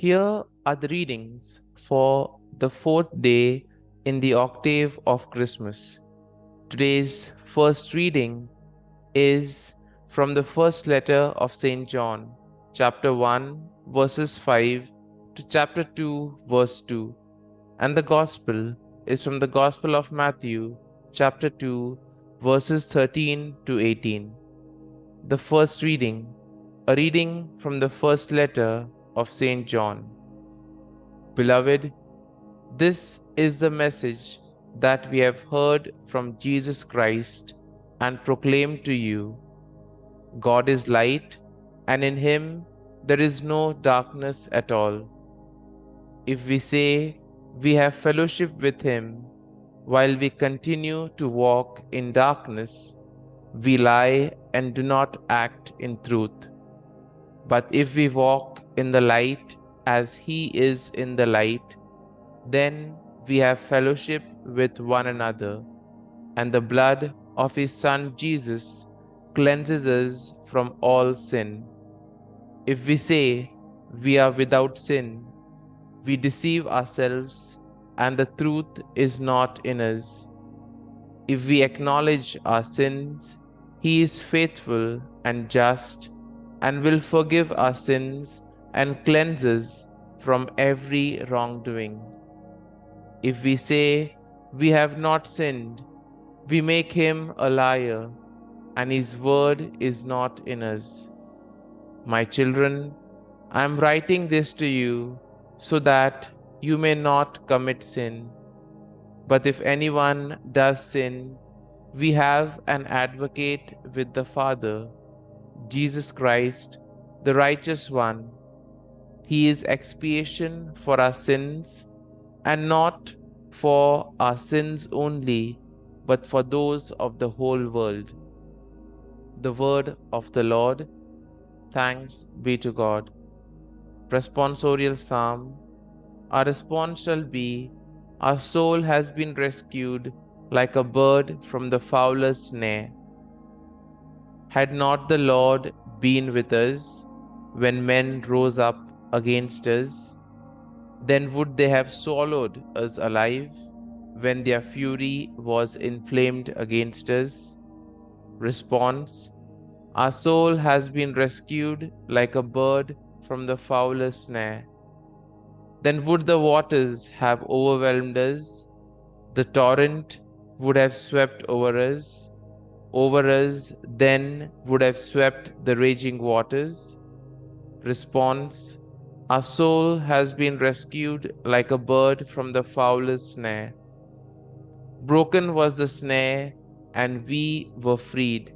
Here are the readings for the fourth day in the octave of Christmas. Today's first reading is from the first letter of St. John, chapter 1, verses 5 to chapter 2, verse 2. And the Gospel is from the Gospel of Matthew, chapter 2, verses 13 to 18. The first reading, a reading from the first letter of St. John. Beloved, this is the message that we have heard from Jesus Christ and proclaimed to you. God is light, and in him there is no darkness at all. If we say we have fellowship with him while we continue to walk in darkness, we lie and do not act in truth. But if we walk in the light as he is in the light, then we have fellowship with one another, and the blood of his Son Jesus cleanses us from all sin. If we say we are without sin, we deceive ourselves, and the truth is not in us. If we acknowledge our sins, he is faithful and just, and will forgive our sins and cleanse us from every wrongdoing. If we say we have not sinned, we make him a liar, and his word is not in us. My children, I am writing this to you so that you may not commit sin. But if anyone does sin, we have an advocate with the Father, Jesus Christ, the righteous one. He is expiation for our sins, and not for our sins only, but for those of the whole world. The word of the Lord. Thanks be to God. Responsorial Psalm. Our response shall be, our soul has been rescued like a bird from the fowler's snare. Had not the Lord been with us when men rose up against us, then would they have swallowed us alive when their fury was inflamed against us? Response: our soul has been rescued like a bird from the fowler's snare. Then would the waters have overwhelmed us, the torrent would have swept over us then would have swept the raging waters. Response: our soul has been rescued like a bird from the fowler's snare. Broken was the snare, and we were freed.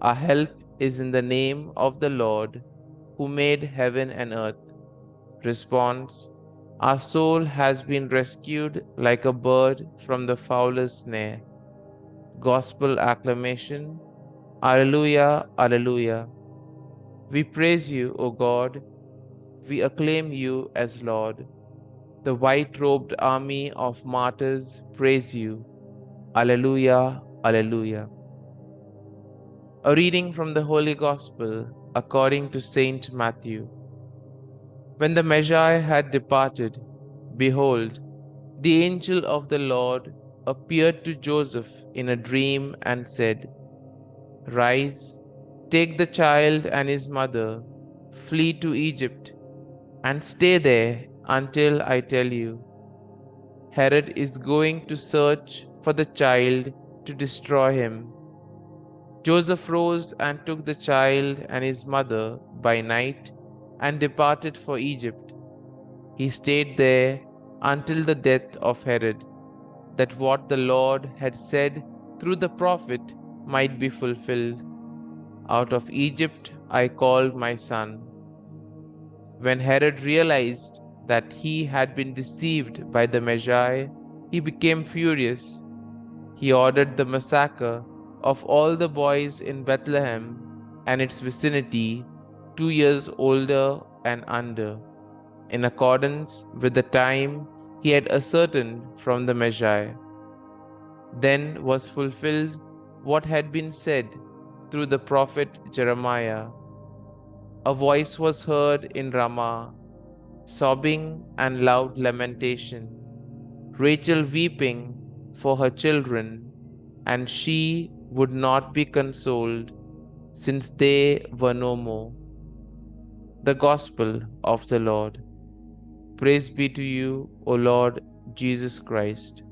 Our help is in the name of the Lord, who made heaven and earth. Response: our soul has been rescued like a bird from the fowler's snare. Gospel acclamation. Alleluia, Alleluia. We praise you, O God. We acclaim you as Lord. The white-robed army of martyrs praise you. Alleluia, Alleluia. A reading from the Holy Gospel according to Saint Matthew. When the Magi had departed, behold, the angel of the Lord appeared to Joseph in a dream and said, Rise, take the child and his mother, flee to Egypt, and stay there until I tell you. Herod is going to search for the child to destroy him. Joseph rose and took the child and his mother by night and departed for Egypt. He stayed there until the death of Herod, that what the Lord had said through the prophet might be fulfilled. Out of Egypt I called my son. When Herod realized that he had been deceived by the Magi, he became furious. He ordered the massacre of all the boys in Bethlehem and its vicinity, 2 years older and under, in accordance with the time he had ascertained from the Magi. Then was fulfilled what had been said through the prophet Jeremiah. A voice was heard in Ramah, sobbing and loud lamentation, Rachel weeping for her children, and she would not be consoled, since they were no more. The Gospel of the Lord. Praise be to you, O Lord Jesus Christ.